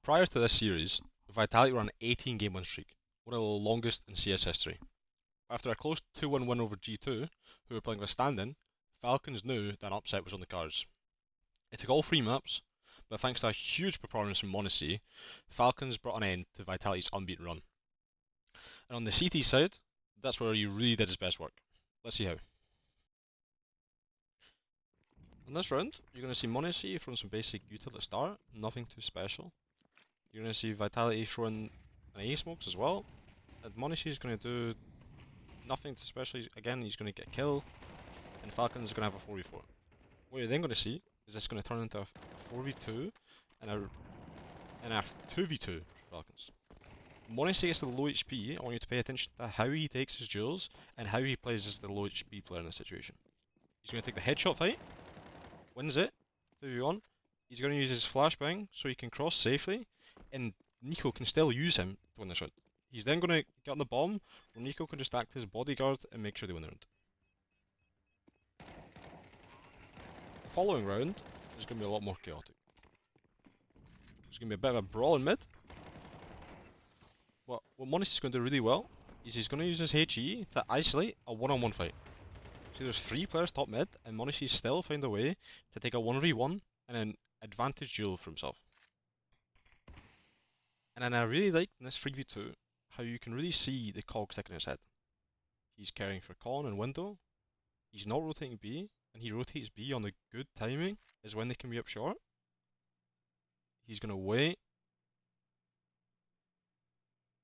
Prior to this series, Vitality were on an 18 game win streak, one of the longest in CS history. After a close 2-1 win over G2, who were playing with a stand-in, Falcons knew that an upset was on the cards. It took all three maps, but thanks to a huge performance from m0NESY, Falcons brought an end to Vitality's unbeaten run. And on the CT side, that's where he really did his best work. Let's see how. In this round, you're going to see m0NESY throwing some basic util at start, nothing too special. You're going to see Vitality throwing an A smokes as well, and m0NESY is going to do nothing too special. Again, he's going to get a kill, and Falcons is going to have a 4v4. What you're then going to see is this going to turn into a 4v2 and a 2v2 for Falcons. m0NESY gets to the low HP. I want you to pay attention to how he takes his duels and how he plays as the low HP player in this situation. He's going to take the headshot fight, wins it, 2v1. He's going to use his flashbang so he can cross safely, and Nico can still use him to win this round. He's then going to get on the bomb, where Nico can just act as bodyguard and make sure they win the round. The following round is going to be a lot more chaotic. There's going to be a bit of a brawl in mid. What m0NESY is going to do really well is he's going to use his HE to isolate a one-on-one fight. So there's 3 players top mid, and m0NESY still find a way to take a 1v1 and an advantage duel for himself. And then I really like in this 3v2 how you can really see the cog sticking in his head. He's carrying for con and window, he's not rotating B, and he rotates B on the good timing, is when they can be up short. He's going to wait.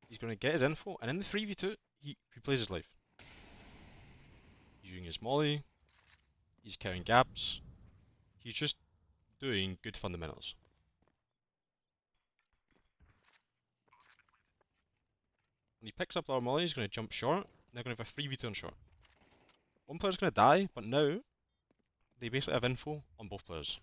He's going to get his info, and in the 3v2, he plays his life. He's using his molly, he's carrying gaps, he's just doing good fundamentals. When he picks up the molly, he's going to jump short, and they're going to have a 3v2 on short. One player's going to die, but now they basically have info on both players.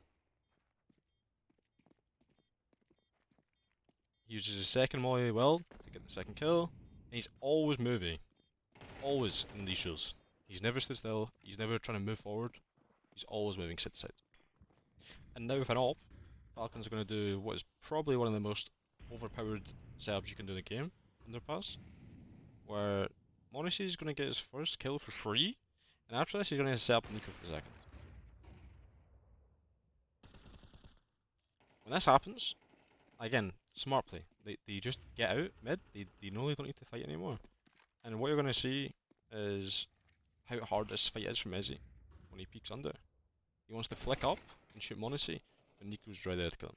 He uses his second molly well to get the second kill, and he's always moving. Always in these shows. He's never stood still, he's never trying to move forward, he's always moving side to side. And now with an op, Falcons are going to do what is probably one of the most overpowered setups you can do in the game, Underpass, where m0NESY is going to get his first kill for free, and after this he's going to set up Nico for the second. When this happens, again, smart play. They just get out mid, they know they don't need to fight anymore. And what you're going to see is how hard this fight is for m0NESY when he peeks under. He wants to flick up and shoot m0NESY, but Nico's right there to kill him.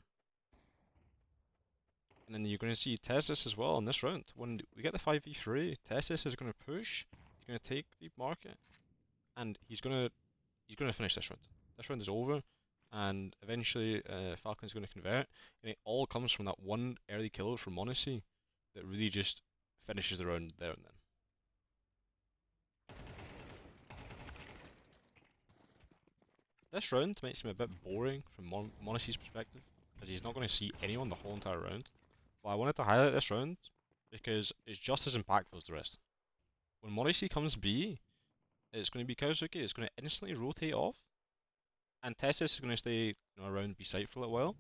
And then you're going to see Tessis as well in this round. When we get the 5v3, Tessis is going to push, he's going to take the market, and he's going to finish this round. This round is over, and eventually Falcon's going to convert, and it all comes from that one early kill from m0NESY that really just finishes the round there and then. This round might seem a bit boring from m0NESY's perspective, as he's not going to see anyone the whole entire round. But I wanted to highlight this round because it's just as impactful as the rest. When m0NESY comes B, it's going to be Kaosuke, it's going to instantly rotate off, and Tessis is going to stay around B site for a little while.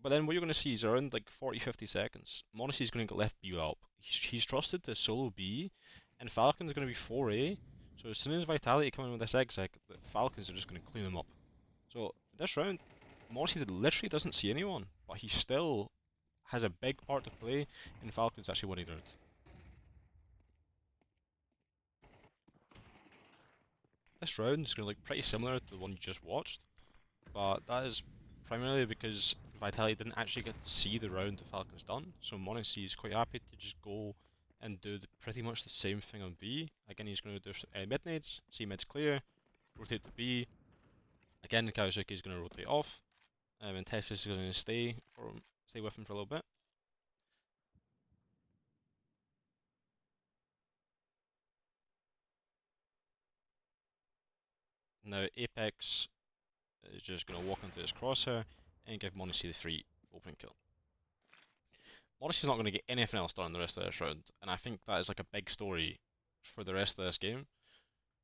But then what you're going to see is around like 40-50 seconds, m0NESY is going to get left B up. He's trusted to solo B, and Falcons are going to be 4A. So as soon as Vitality come in with this exec, the Falcons are just going to clean them up. So this round, m0NESY literally doesn't see anyone, but he still has a big part to play in Falcons actually winning the round. This round is going to look pretty similar to the one you just watched, but that is primarily because Vitality didn't actually get to see the round the Falcons done, so m0NESY is quite happy to just go and do pretty much the same thing on B. Again, he's going to do mid nades, see mid's clear, rotate to B. Again, Kaosuke is going to rotate off, and Tessis is going to stay with him for a little bit. Now Apex is just going to walk into his crosshair and give m0NESY the free opening kill. m0NESY's not going to get anything else done in the rest of this round, and I think that is like a big story for the rest of this game,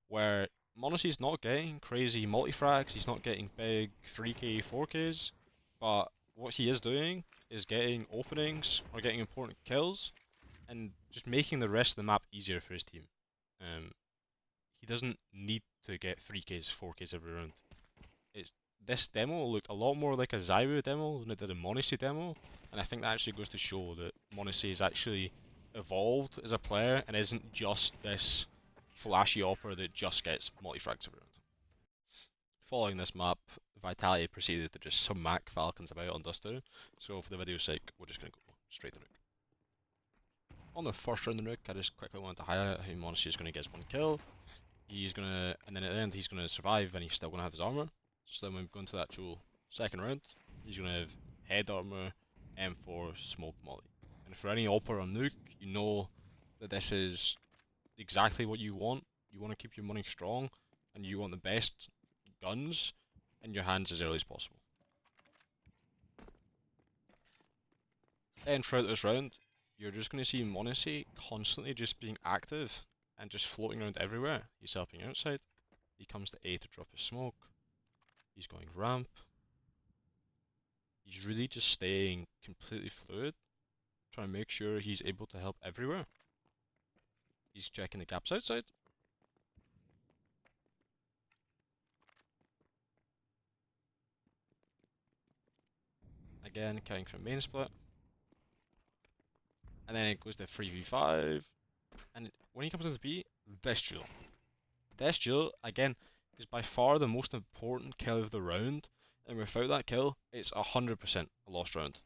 where m0NESY's not getting crazy multi-frags, he's not getting big 3k, 4ks, but what he is doing is getting openings or getting important kills and just making the rest of the map easier for his team. Um, he doesn't need to get 3Ks, 4Ks every round. This demo looked a lot more like a Zywu demo than it did a m0NESY demo, and I think that actually goes to show that m0NESY is actually evolved as a player and isn't just this flashy opera that just gets multi-frags every round. Following this map, Vitality proceeded to just smack Falcons about on Dust 2, so for the video's sake, we're just going to go straight to Nuke. On the first round of Nuke, I just quickly wanted to highlight how m0NESY is going to get his one kill. And then at the end he's going to survive and he's still going to have his armor. So then when we go into the actual second round, he's going to have head armor, M4, smoke, molly. And for any opera on Nuke, you know that this is exactly what you want. You want to keep your money strong, and you want the best guns in your hands as early as possible. And throughout this round, you're just going to see m0NESY constantly just being active and just floating around everywhere. He's helping outside. He comes to A to drop his smoke. He's going ramp. He's really just staying completely fluid, trying to make sure he's able to help everywhere. He's checking the gaps outside. Again, carrying from main split. And then it goes to 3v5. And when he comes into B, this duel. This duel, again, is by far the most important kill of the round. And without that kill, it's 100% a lost round.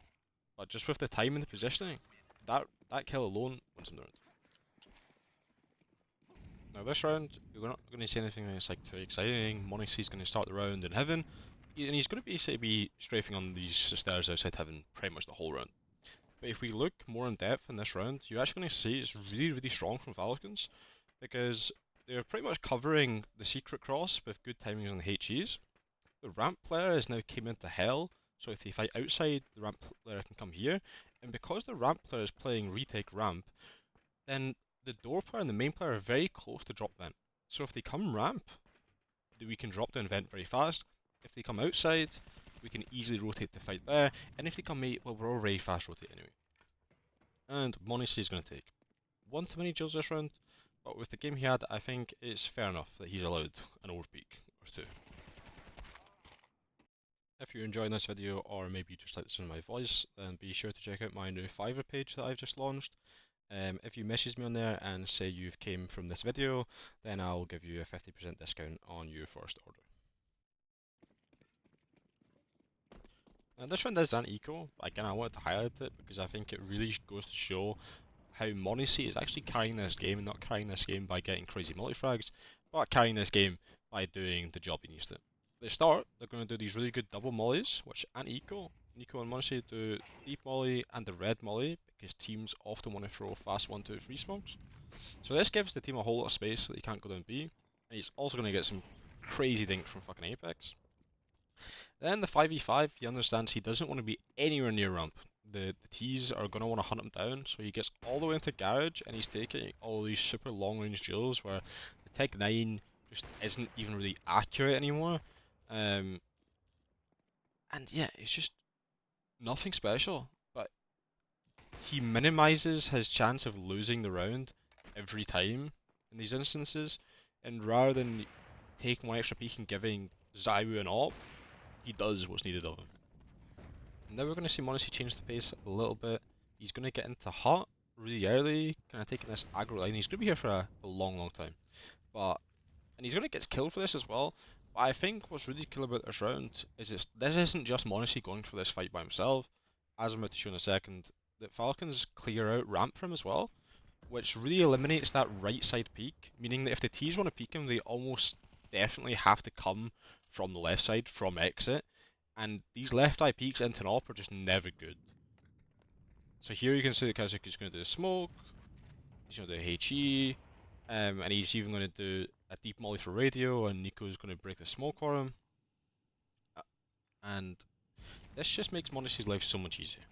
But just with the time and the positioning, that kill alone wins him the round. Now this round, you're not going to see anything that's like too exciting. m0NESY's going to start the round in heaven, and he's going to basically be strafing on these stairs outside heaven pretty much the whole round. But if we look more in depth in this round, you're actually going to see it's really, really strong from Falcons, because they're pretty much covering the secret cross with good timings on the HEs. The ramp player is now came into hell, so if they fight outside, the ramp player can come here, and because the ramp player is playing retake ramp, then the door player and the main player are very close to drop vent. So if they come ramp, we can drop down vent very fast. If they come outside, we can easily rotate to fight there. And if they come mate, well, we're already fast rotate anyway. And m0NESY is going to take one too many drills this round, but with the game he had, I think it's fair enough that he's allowed an overpeak or two. If you're enjoying this video, or maybe you just like the sound of my voice, then be sure to check out my new Fiverr page that I've just launched. If you message me on there and say you've came from this video, then I'll give you a 50% discount on your first order. Now this round is an eco, again I wanted to highlight it because I think it really goes to show how m0NESY is actually carrying this game, and not carrying this game by getting crazy multi-frags, but carrying this game by doing the job he needs to. At the start, they're going to do these really good double mollies, which and eco. Nico and m0NESY do deep molly and the red molly because teams often want to throw fast 1-2 free smokes. So this gives the team a whole lot of space so that he can't go down B, and he's also going to get some crazy dink from fucking Apex. Then the 5v5, he understands he doesn't want to be anywhere near ramp. The T's are going to want to hunt him down, so he gets all the way into garage and he's taking all these super long range duels where the Tech 9 just isn't even really accurate anymore. And yeah, it's just nothing special, but he minimizes his chance of losing the round every time in these instances, and rather than taking one extra peek and giving Zywu an op, he does what's needed of him. Now we're going to see m0NESY change the pace a little bit. He's going to get into hut really early, kind of taking this aggro line. He's going to be here for a long time, and he's going to get killed for this as well. But I think what's really cool about this round is this isn't just m0NESY going for this fight by himself. As I'm about to show in a second, the Falcons clear out ramp for him as well, which really eliminates that right side peek, meaning that if the T's want to peek him, they almost definitely have to come from the left side, from exit, and these left eye peeks into an op are just never good. So here you can see that Kazuki's going to do the smoke, he's going to do a HE, and he's even going to do a deep molly for radio, and Nico's going to break the smoke for him. And this just makes m0NESY's life so much easier.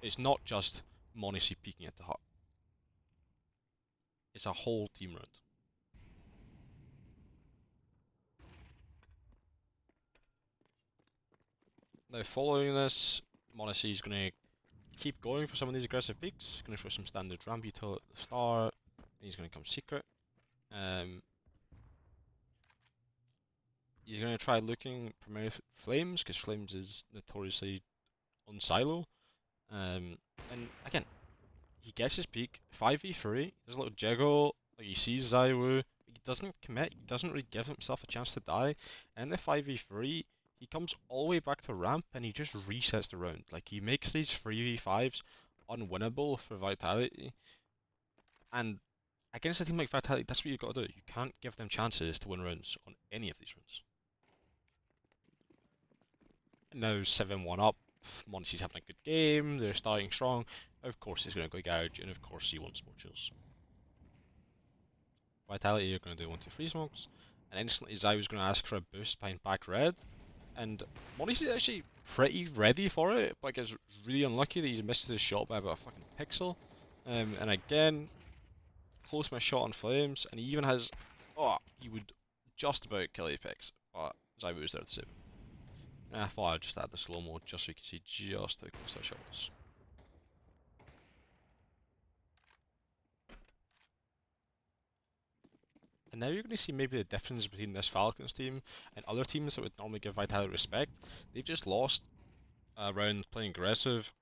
It's not just m0NESY peeking at the hut. It's a whole team round. Now following this, m0NESY is going to keep going for some of these aggressive peaks. Going to throw some standard ramp util at the start. Then he's going to come secret. Um, he's going to try looking primarily Flames, because Flames is notoriously on silo. And again, he gets his peak, 5v3, there's a little jiggle, like he sees Zaiwu, he doesn't commit, he doesn't really give himself a chance to die, and in the 5v3, he comes all the way back to ramp and he just resets the round. Like, he makes these 3v5s unwinnable for Vitality, and against a team like Vitality, that's what you've got to do. You can't give them chances to win rounds on any of these rounds. Now 7-1 up, m0NESY's having a good game, they're starting strong, of course he's going to go garage, and of course he wants more kills. Vitality, you're going to do 1, 2, 3 smokes, and instantly Zai's going to ask for a boost behind back red, and m0NESY's actually pretty ready for it, but gets really unlucky that he misses his shot by about a fucking pixel. And again, close my shot on Flames, and he even has, oh, he would just about kill Apex, but Zai was there to save him. And I thought I'd just add the slow-mo just so you can see just how close that shot was. And now you're going to see maybe the difference between this Falcons team and other teams that would normally give Vitality respect. They've just lost a round playing aggressive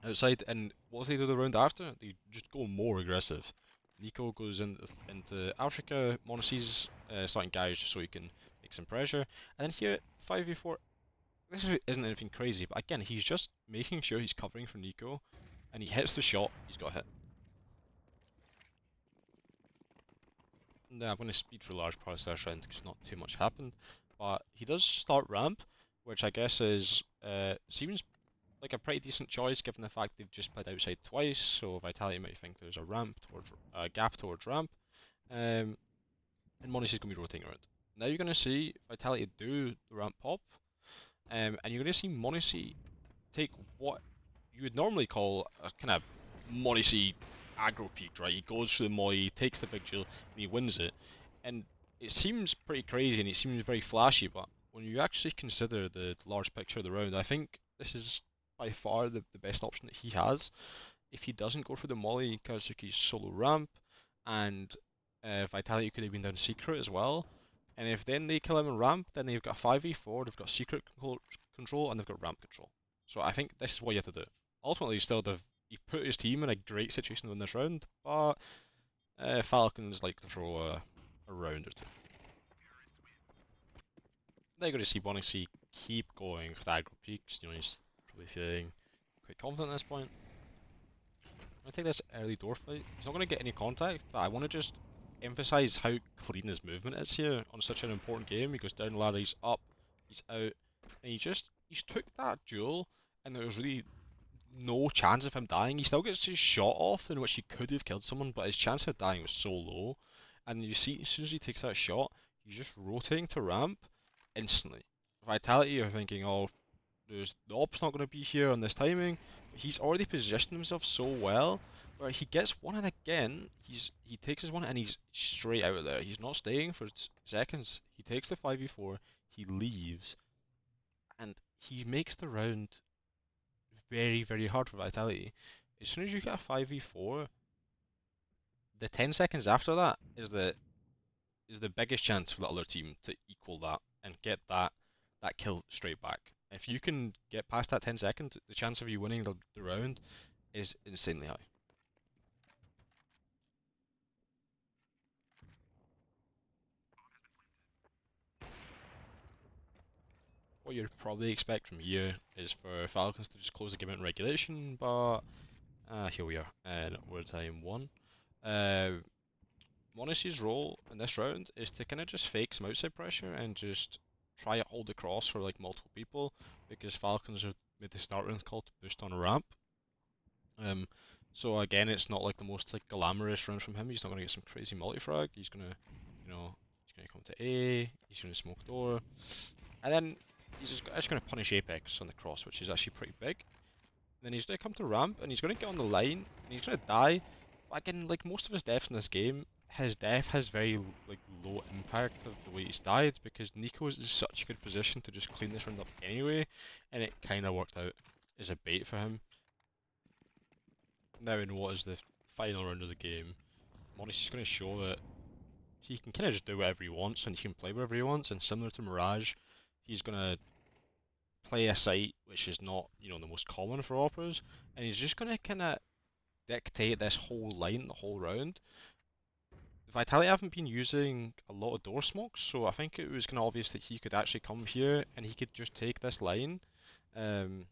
outside, and what do they do the round after? They just go more aggressive. Nico goes into Africa, m0NESY's starting guys just so he can make some pressure, and then here 5v4, this isn't anything crazy, but again, he's just making sure he's covering for Nico, and he hits the shot, he's got hit. And I'm going to speed through large parts of this round because not too much happened, but he does start ramp, which I guess is seems like a pretty decent choice given the fact they've just played outside twice, so Vitality might think there's a gap towards ramp, and m0NESY's going to be rotating around. Now you're going to see Vitality do the ramp pop, and you're going to see m0NESY take what you would normally call a kind of m0NESY aggro peak, right? He goes for the Moi, takes the big jewel, and he wins it. And it seems pretty crazy and it seems very flashy, but when you actually consider the large picture of the round, I think this is by far the best option that he has. If he doesn't go for the Molly, Kazuki's solo ramp, and Vitality could have been down secret as well. And if then they kill him in ramp, then they've got 5v4, they've got secret control, and they've got ramp control. So I think this is what you have to do. Ultimately, he put his team in a great situation to win this round, but Falcons like to throw a round or two. They're going to see m0NESY keep going with aggro peaks. You know, he's probably feeling quite confident at this point. I'm going to take this early door fight. He's not going to get any contact, but I want to just emphasize how clean his movement is here on such an important game. He goes down the ladder, he's up, he's out, and he's took that duel, and there was really no chance of him dying. He still gets his shot off in which he could have killed someone, but his chance of dying was so low. And you see, as soon as he takes that shot, he's just rotating to ramp instantly. Vitality are thinking, oh, the op's not going to be here on this timing. But he's already positioned himself so well, where he gets one, and again, he takes his one and he's straight out of there. He's not staying for seconds. He takes the 5v4, he leaves, and he makes the round very, very hard for Vitality. As soon as you get a 5v4, the 10 seconds after that is the biggest chance for the other team to equal that and get that kill straight back. If you can get past that 10 seconds, the chance of you winning the round is insanely high. What you'd probably expect from here is for Falcons to just close the game out in regulation, but here we are, and we're time 1. m0NESY's role in this round is to kind of just fake some outside pressure and just try to hold the cross for like multiple people, because Falcons have made the start round call to boost on a ramp. So again, it's not like the most like glamorous round from him. He's not going to get some crazy multi-frag. He's going to, he's going to come to A. He's going to smoke door, and then he's just going to punish Apex on the cross, which is actually pretty big. Then he's going to come to ramp, and he's going to get on the line, and he's going to die. But again, like most of his deaths in this game, his death has very like low impact of the way he's died, because Nico is in such a good position to just clean this round up anyway, and it kind of worked out. is a bait for him. Now in what is the final round of the game, m0NESY's going to show that he can kind of just do whatever he wants and he can play wherever he wants. And similar to Mirage, he's going to play a site which is not, the most common for operas, and he's just going to kind of dictate this whole line the whole round. Vitality haven't been using a lot of door smokes, so I think it was kind of obvious that he could actually come here and he could just take this line. And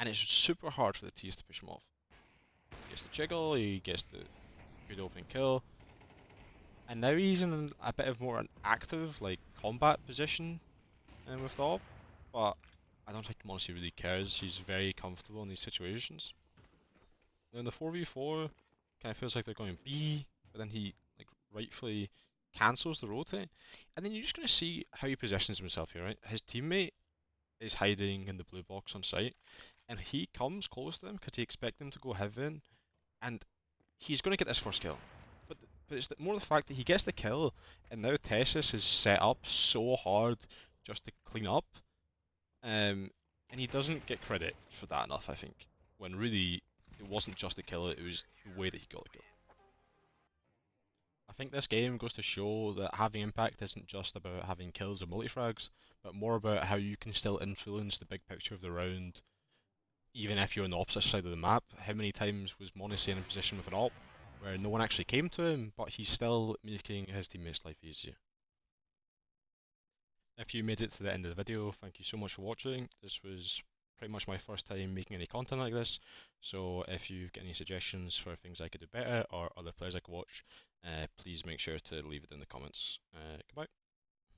it's super hard for the T's to push him off. He gets the jiggle, he gets the good opening kill, and now he's in a bit of more an active, like, combat position with the op, but I don't think m0NESY really cares. He's very comfortable in these situations. Now in the 4v4, kind of feels like they're going B, but then he like rightfully cancels the rotate, and then you're just going to see how he positions himself here, right? His teammate is hiding in the blue box on site, and he comes close to him because he expects him to go heaven, and he's going to get this first kill. But it's more the fact that he gets the kill, and now Tessus is set up so hard just to clean up, and he doesn't get credit for that enough, I think, when really it wasn't just the kill, it was the way that he got the kill. I think this game goes to show that having impact isn't just about having kills or multifrags, but more about how you can still influence the big picture of the round, even if you're on the opposite side of the map. How many times was m0NESY in a position with an op where no one actually came to him, but he's still making his teammates' life easier? If you made it to the end of the video, thank you so much for watching. This was pretty much my first time making any content like this, so if you've got any suggestions for things I could do better or other players I could watch, please make sure to leave it in the comments. Goodbye.